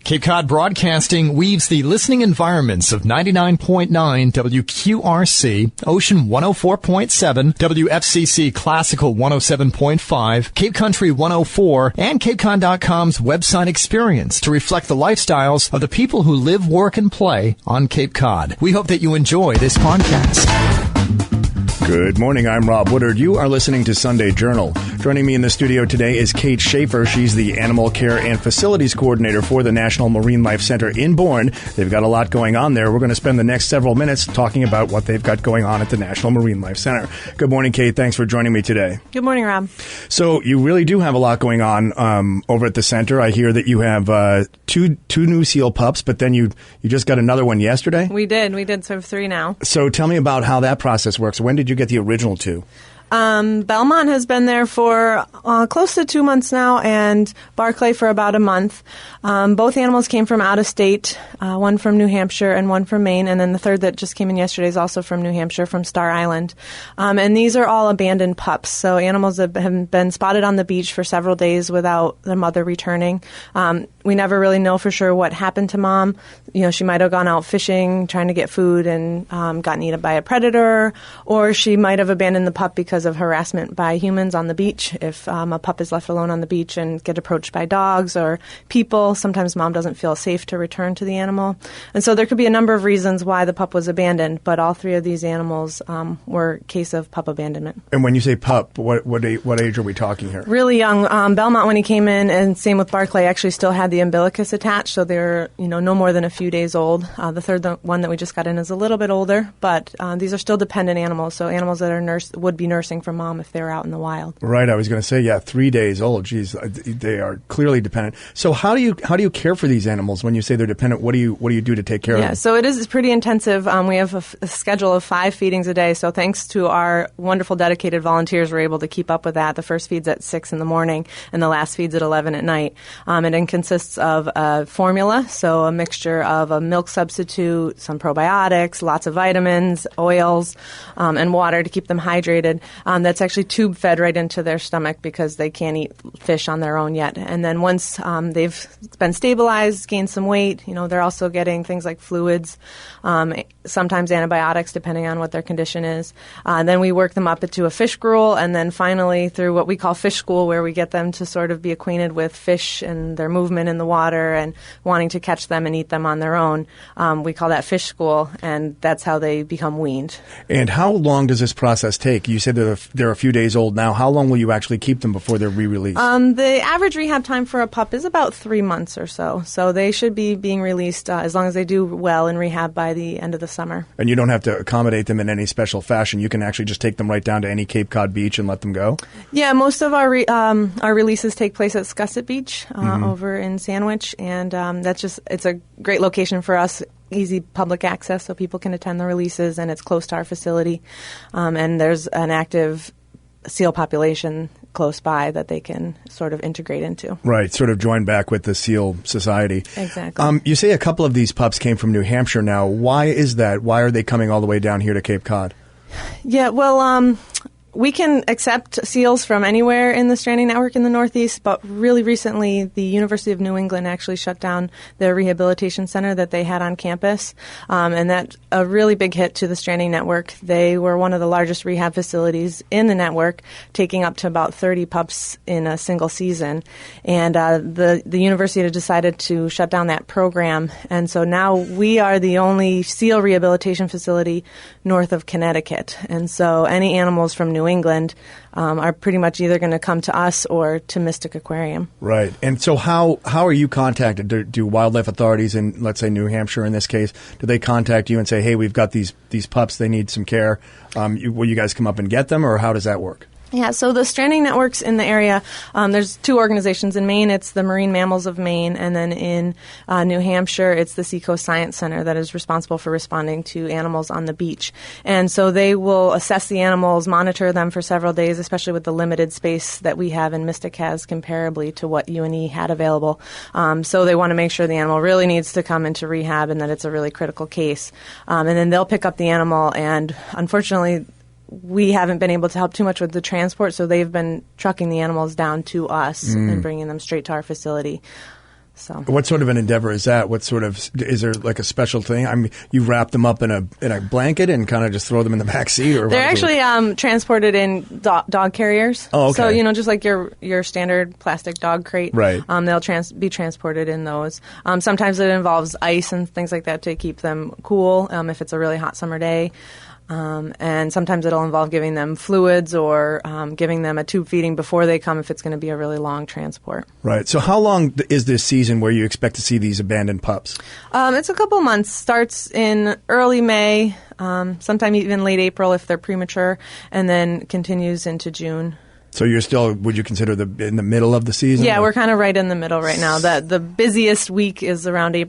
Cape Cod Broadcasting weaves the listening environments of 99.9 WQRC, Ocean 104.7, WFCC Classical 107.5, Cape Country 104, and CapeCod.com's website experience to reflect the lifestyles of the people who live, work, and play on Cape Cod. We hope that you enjoy this podcast. Good morning, I'm Rob Woodard. You are listening to Sunday Journal. Joining me in the studio today is Kate Schaefer. She's the Animal Care and Facilities Coordinator for the National Marine Life Center in Bourne. They've got a lot going on there. We're going to spend the next several minutes talking about what they've got going on at the National Marine Life Center. Good morning, Kate. Thanks for joining me today. Good morning, Rob. So you really do have a lot going on over at the center. I hear that you have two new seal pups, but then you just got another one yesterday? We did, so we have 3 now. So tell me about how that process works. When did you get the original 2? Belmont has been there for close to 2 months now, and Barclay for about a month. Both animals came from out of state, one from New Hampshire and one from Maine, and then the third that just came in yesterday is also from New Hampshire, from Star Island. And these are all abandoned pups, so animals have been spotted on the beach for several days without the mother returning. We never really know for sure what happened to Mom. You know, she might have gone out fishing, trying to get food, and gotten eaten by a predator, or she might have abandoned the pup because of harassment by humans on the beach. If a pup is left alone on the beach and get approached by dogs or people, sometimes Mom doesn't feel safe to return to the animal. And so there could be a number of reasons why the pup was abandoned, but all 3 of these animals were a case of pup abandonment. And when you say pup, what age are we talking here? Really young. Belmont, when he came in, and same with Barclay, actually still had the umbilicus attached, so they're no more than a few days old. The third one that we just got in is a little bit older, but these are still dependent animals, so animals that are would be nursing from Mom if they were out in the wild. Right, I was going to say, 3 days old. Geez, they are clearly dependent. So how do you care for these animals when you say they're dependent? What do you do to take care of them? Yeah, so it's pretty intensive. We have a schedule of 5 feedings a day. So thanks to our wonderful dedicated volunteers, we're able to keep up with that. The first feed's at 6 in the morning, and the last feed's at 11 at night. And it consists of a formula, so a mixture of a milk substitute, some probiotics, lots of vitamins, oils, and water to keep them hydrated. That's actually tube fed right into their stomach because they can't eat fish on their own yet. And then once they've been stabilized, gained some weight, they're also getting things like fluids, sometimes antibiotics depending on what their condition is. Then we work them up into a fish gruel, and then finally through what we call fish school, where we get them to sort of be acquainted with fish and their movement in the water and wanting to catch them and eat them on their own. We call that fish school, and that's how they become weaned. And how long does this process take? You said they're a few days old now. How long will you actually keep them before they're re-released? The average rehab time for a pup is about 3 months or so. So they should be being released as long as they do well in rehab by the end of the summer. And you don't have to accommodate them in any special fashion. You can actually just take them right down to any Cape Cod beach and let them go? Yeah, most of our releases take place at Scusset Beach over in Sandwich, and it's a great location for us. Easy public access so people can attend the releases, and it's close to our facility. And there's an active seal population close by that they can sort of integrate into. Right, sort of join back with the Seal Society. Exactly. You say a couple of these pups came from New Hampshire now. Why is that? Why are they coming all the way down here to Cape Cod? Yeah, well, we can accept seals from anywhere in the stranding network in the Northeast, but really recently the University of New England actually shut down their rehabilitation center that they had on campus, and that's a really big hit to the stranding network. They were one of the largest rehab facilities in the network, taking up to about 30 pups in a single season, and the university had decided to shut down that program, and so now we are the only seal rehabilitation facility north of Connecticut, and so any animals from New England are pretty much either going to come to us or to Mystic Aquarium. Right. And so how are you contacted? Do wildlife authorities in, let's say, New Hampshire in this case, do they contact you and say, hey, we've got these pups, they need some care. Will you guys come up and get them, or how does that work? Yeah, so the stranding networks in the area, there's 2 organizations. In Maine, it's the Marine Mammals of Maine, and then in New Hampshire, it's the Seacoast Science Center that is responsible for responding to animals on the beach. And so they will assess the animals, monitor them for several days, especially with the limited space that we have and Mystic has comparably to what UNE had available. So they want to make sure the animal really needs to come into rehab and that it's a really critical case. And then they'll pick up the animal, and unfortunately, we haven't been able to help too much with the transport, so they've been trucking the animals down to us and bringing them straight to our facility. So, what sort of an endeavor is that? What sort of is there like a special thing? I mean, you wrap them up in a blanket and kind of just throw them in the back seat, or they're actually transported in dog carriers. Oh, okay. So just like your standard plastic dog crate. Right. They'll be transported in those. Sometimes it involves ice and things like that to keep them cool if it's a really hot summer day. And sometimes it'll involve giving them fluids or giving them a tube feeding before they come if it's going to be a really long transport. Right. So how long is this season where you expect to see these abandoned pups? It's a couple months. Starts in early May, sometime even late April if they're premature, and then continues into June. So you're still, would you consider in the middle of the season? Yeah, we're kind of right in the middle right now. The busiest week is around May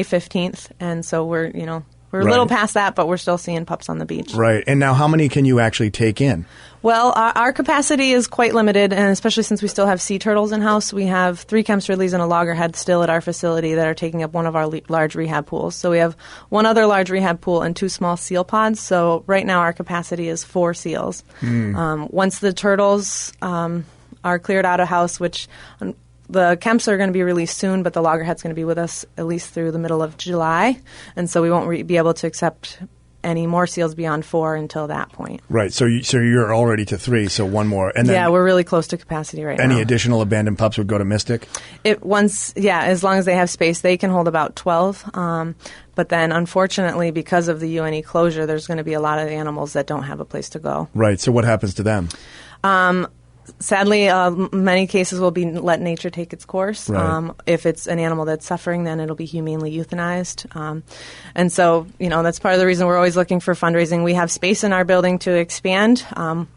15th, and so we're a little past that, but we're still seeing pups on the beach. Right. And now how many can you actually take in? Well, our capacity is quite limited, and especially since we still have sea turtles in-house, we have 3 Kempsridleys and a loggerhead still at our facility that are taking up one of our large rehab pools. So we have one other large rehab pool and 2 small seal pods. So right now our capacity is 4 seals. Once the turtles are cleared out of house, which the Kemps are going to be released soon, but the loggerhead's going to be with us at least through the middle of July, and so we won't be able to accept any more seals beyond 4 until that point. Right. So you're already to 3, so one more. And then we're really close to capacity right now. Any additional abandoned pups would go to Mystic? As long as they have space, they can hold about 12. But then, unfortunately, because of the UNE closure, there's going to be a lot of animals that don't have a place to go. Right. So what happens to them? Sadly, many cases will be let nature take its course. Right. If it's an animal that's suffering, then it'll be humanely euthanized. And so, that's part of the reason we're always looking for fundraising. We have space in our building to expand.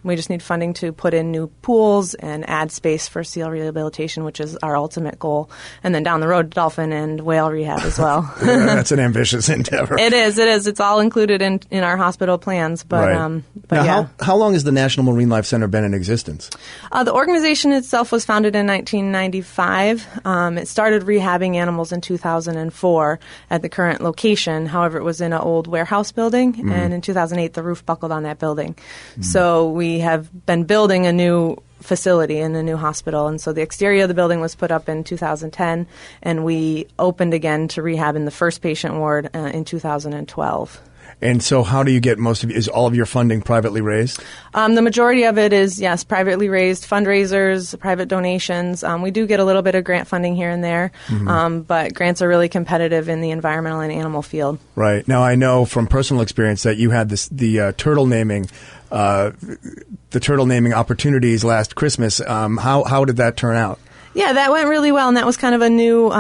We just need funding to put in new pools and add space for seal rehabilitation, which is our ultimate goal. And then down the road, dolphin and whale rehab as well. That's an ambitious endeavor. It is. It's all included in our hospital plans. But, right. But now, how long has the National Marine Life Center been in existence? The organization itself was founded in 1995. It started rehabbing animals in 2004 at the current location. However, it was in an old warehouse building, and in 2008 the roof buckled on that building. So we have been building a new facility in a new hospital, and so the exterior of the building was put up in 2010, and we opened again to rehab in the first patient ward in 2012. And so how do you get is all of your funding privately raised? The majority of it is, yes, privately raised, fundraisers, private donations. We do get a little bit of grant funding here and there, but grants are really competitive in the environmental and animal field. Right. Now, I know from personal experience that you had the turtle naming opportunities last Christmas. How did that turn out? Yeah, that went really well, and that was kind of a new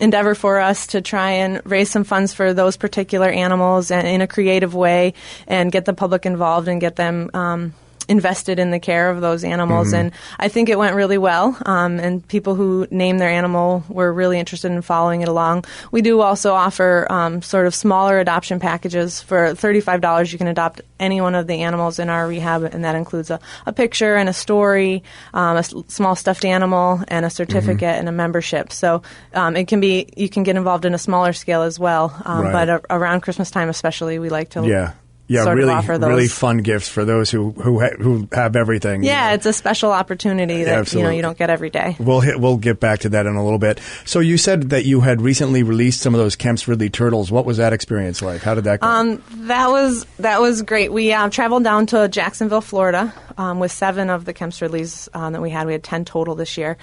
endeavor for us to try and raise some funds for those particular animals and in a creative way and get the public involved and get them invested in the care of those animals. And I think it went really well, and people who named their animal were really interested in following it along. We do also offer sort of smaller adoption packages. For $35, you can adopt any one of the animals in our rehab, and that includes a picture and a story, a small stuffed animal, and a certificate and a membership. So you can get involved in a smaller scale as well. Right. But around Christmas time especially, we like to really fun gifts for those who have everything. Yeah, it's a special opportunity that you don't get every day. We'll get back to that in a little bit. So you said that you had recently released some of those Kempsridley turtles. What was that experience like? How did that go? That was great. We traveled down to Jacksonville, Florida, with 7 of the Kempsridleys that we had. We had 10 total this year.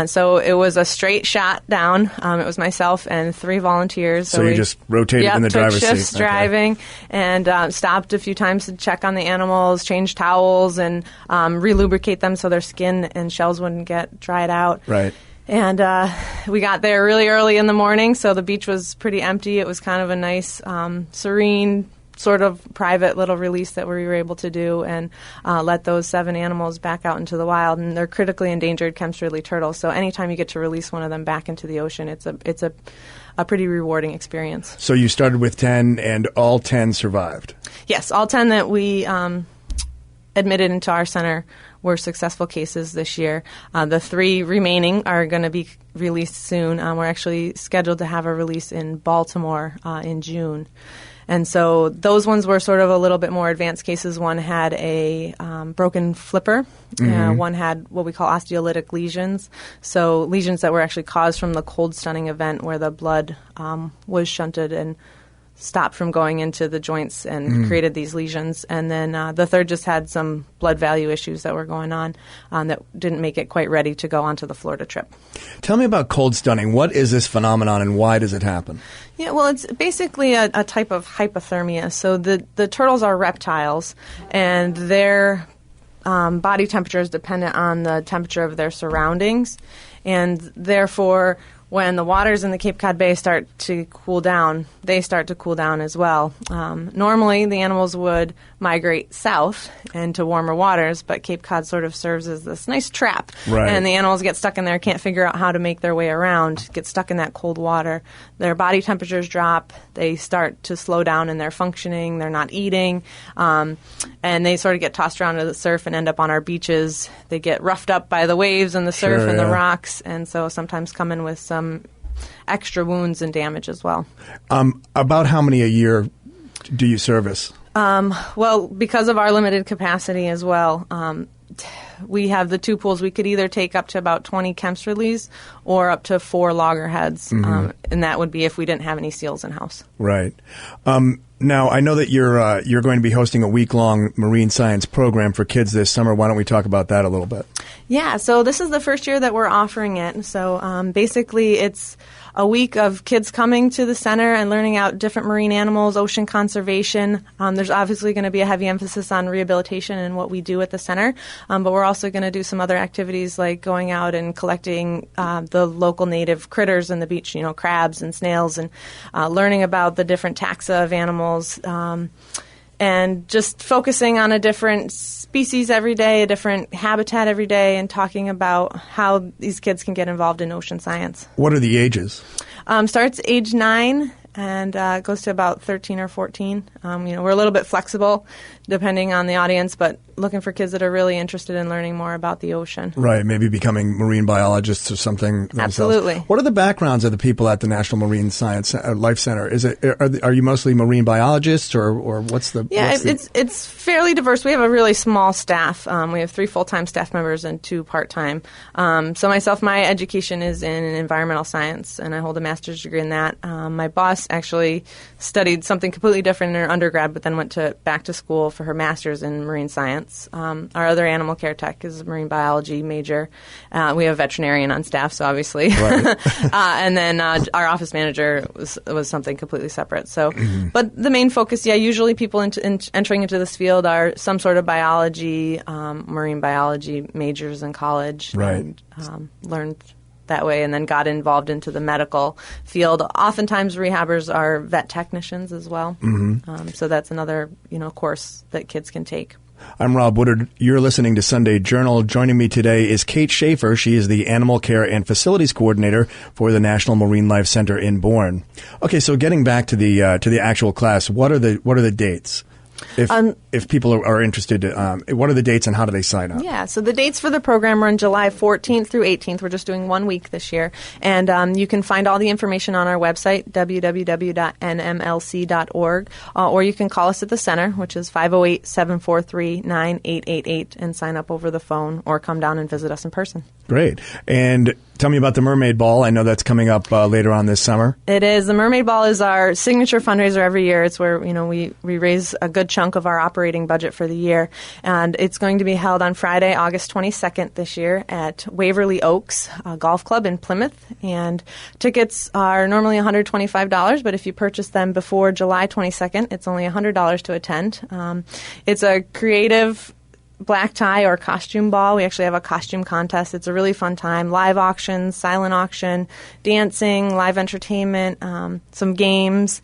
So it was a straight shot down. It was myself and 3 volunteers. So you just rotated in the driver's seat. Shifts driving and stopped a few times to check on the animals, change towels, and relubricate them so their skin and shells wouldn't get dried out. Right. And we got there really early in the morning, so the beach was pretty empty. It was kind of a nice, serene, sort of private little release that we were able to do and let those 7 animals back out into the wild. And they're critically endangered Kempsridley turtles, so anytime you get to release one of them back into the ocean, it's a pretty rewarding experience. So you started with 10, and all 10 survived? Yes, all 10 that we admitted into our center were successful cases this year. The 3 remaining are going to be released soon. We're actually scheduled to have a release in Baltimore in June. And so those ones were sort of a little bit more advanced cases. One had a broken flipper. One had what we call osteolytic lesions, so lesions that were actually caused from the cold stunning event where the blood was shunted and stopped from going into the joints and created these lesions. And then the third just had some blood value issues that were going on that didn't make it quite ready to go onto the Florida trip. Tell me about cold stunning. What is this phenomenon and why does it happen? Yeah, well, it's basically a type of hypothermia. So the turtles are reptiles, and their body temperature is dependent on the temperature of their surroundings, and therefore when the waters in the Cape Cod Bay start to cool down, they start to cool down as well. Normally, the animals would migrate south into warmer waters, but Cape Cod sort of serves as this nice trap. Right. And the animals get stuck in there, can't figure out how to make their way around, get stuck in that cold water. Their body temperatures drop. They start to slow down in their functioning. They're not eating. And they sort of get tossed around to the surf and end up on our beaches. They get roughed up by the waves and the surf and the rocks, and so sometimes come in with some extra wounds and damage as well. About how many a year do you service? Well, because of our limited capacity as well, we have the 2 pools. We could either take up to about 20 Kempsfordleys or up to 4 loggerheads, and that would be if we didn't have any seals in-house. Right. Now, I know that you're going to be hosting a week-long marine science program for kids this summer. Why don't we talk about that a little bit? Yeah, so this is the first year that we're offering it. So basically it's a week of kids coming to the center and learning out different marine animals, ocean conservation. There's obviously going to be a heavy emphasis on rehabilitation and what we do at the center, but we're also going to do some other activities like going out and collecting the local native critters in the beach, crabs and snails, and learning about the different taxa of animals, and just focusing on a different species every day, a different habitat every day, and talking about how these kids can get involved in ocean science. What are the ages? Starts age 9 and goes to about 13 or 14. We're a little bit flexible depending on the audience, but looking for kids that are really interested in learning more about the ocean. Right, maybe becoming marine biologists or something themselves. Absolutely. What are the backgrounds of the people at the National Marine Science Life Center? Are you mostly marine biologists, or what's the... Yeah, it's fairly diverse. We have a really small staff. We have 3 full-time staff members and 2 part-time. So myself, my education is in environmental science, and I hold a master's degree in that. My boss actually studied something completely different in her undergrad, but then went back to school for her master's in marine science. Our other animal care tech is a marine biology major. We have a veterinarian on staff, so obviously. Right. And then our office manager was something completely separate. So, but the main focus, usually people entering into this field are some sort of biology, marine biology majors in college. Right. And learned that way, and then got involved into the medical field. Oftentimes, rehabbers are vet technicians as well. So that's another, course that kids can take. I'm Rob Woodard. You're listening to Sunday Journal. Joining me today is Kate Schaefer. She is the Animal Care and Facilities Coordinator for the National Marine Life Center in Bourne. Okay, so getting back to the actual class, what are the dates? If people are interested, what are the dates and how do they sign up? Yeah, so the dates for the program run July 14th through 18th. We're just doing 1 week this year. And you can find all the information on our website, www.nmlc.org, or you can call us at the center, which is 508-743-9888, and sign up over the phone or come down and visit us in person. Great. And tell me about the Mermaid Ball. I know that's coming up later on this summer. It is. The Mermaid Ball is our signature fundraiser every year. It's where, we raise a good chunk of our operating budget for the year. And it's going to be held on Friday, August 22nd this year at Waverly Oaks Golf Club in Plymouth. And tickets are normally $125, but if you purchase them before July 22nd, it's only $100 to attend. It's a creative black tie or costume ball. We actually have a costume contest. It's a really fun time. Live auctions, silent auction, dancing, live entertainment, some games.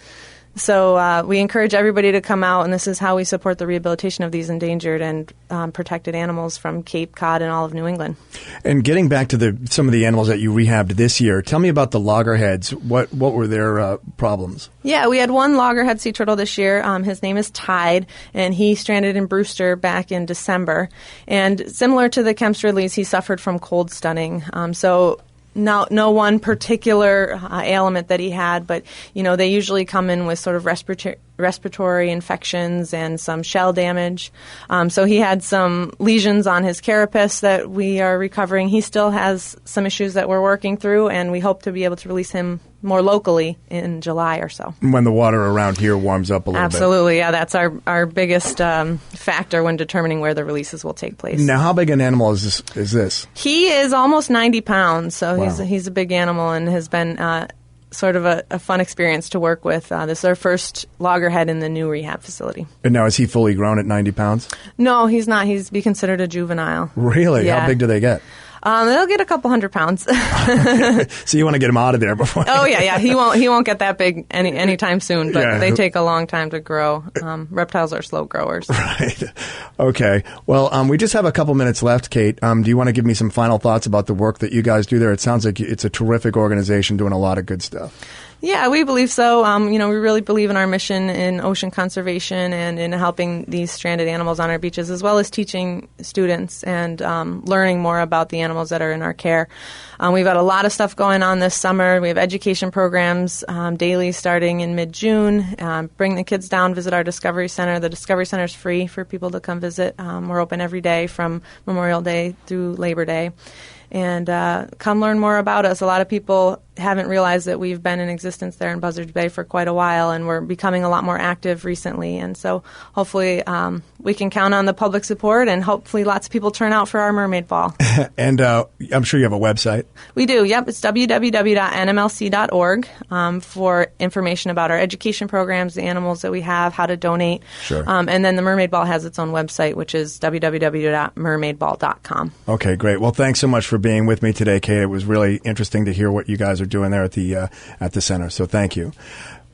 So we encourage everybody to come out, and this is how we support the rehabilitation of these endangered and protected animals from Cape Cod and all of New England. And getting back to some of the animals that you rehabbed this year, tell me about the loggerheads. What were their problems? Yeah, we had one loggerhead sea turtle this year. His name is Tide, and he stranded in Brewster back in December. And similar to the Kemp's Ridleys, he suffered from cold stunning. So no one particular ailment that he had, but they usually come in with sort of respiratory infections and some shell damage. So he had some lesions on his carapace that we are recovering. He still has some issues that we're working through, and we hope to be able to release him more locally in July or so. When the water around here warms up a little bit. Absolutely, yeah. That's our biggest factor when determining where the releases will take place. Now, how big an animal is this? He is almost 90 pounds, so wow. he's a big animal and has been sort of a fun experience to work with. This is our first loggerhead in the new rehab facility. And now, is he fully grown at 90 pounds? No, he's not. He's be considered a juvenile. Really? Yeah. How big do they get? They'll get a couple 100 pounds. So you want to get him out of there before? Oh yeah. He won't get that big anytime soon. But yeah. They take a long time to grow. Reptiles are slow growers. Right. Okay. Well, we just have a couple minutes left, Kate. Do you want to give me some final thoughts about the work that you guys do there? It sounds like it's a terrific organization doing a lot of good stuff. Yeah, we believe so. We really believe in our mission in ocean conservation and in helping these stranded animals on our beaches, as well as teaching students and learning more about the animals that are in our care. We've got a lot of stuff going on this summer. We have education programs daily starting in mid-June. Bring the kids down, visit our Discovery Center. The Discovery Center is free for people to come visit. We're open every day from Memorial Day through Labor Day. And come learn more about us. A lot of people haven't realized that we've been in existence there in Buzzards Bay for quite a while, and we're becoming a lot more active recently. And so hopefully we can count on the public support, and hopefully lots of people turn out for our Mermaid Ball. And I'm sure you have a website. We do, yep. It's www.nmlc.org for information about our education programs, the animals that we have, how to donate. Sure. And then the Mermaid Ball has its own website, which is www.mermaidball.com. Okay, great. Well, thanks so much for being with me today, Kate. It was really interesting to hear what you guys are doing there at the center. So thank you.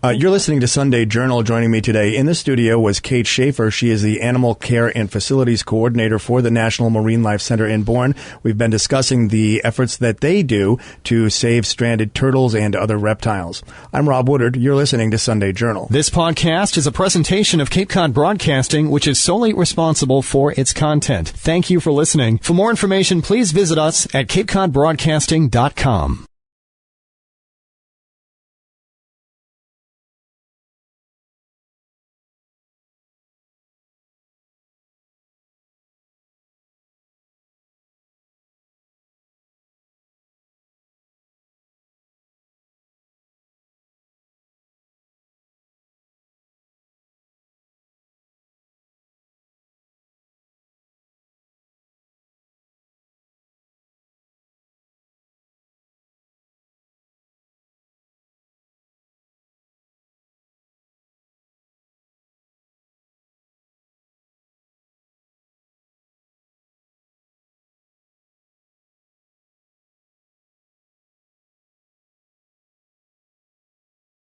You're listening to Sunday Journal. Joining me today in the studio was Kate Schaefer. She is the Animal Care and Facilities Coordinator for the National Marine Life Center in Bourne. We've been discussing the efforts that they do to save stranded turtles and other reptiles. I'm Rob Woodard. You're listening to Sunday Journal. This podcast is a presentation of Cape Cod Broadcasting, which is solely responsible for its content. Thank you for listening. For more information, please visit us at capecodbroadcasting.com.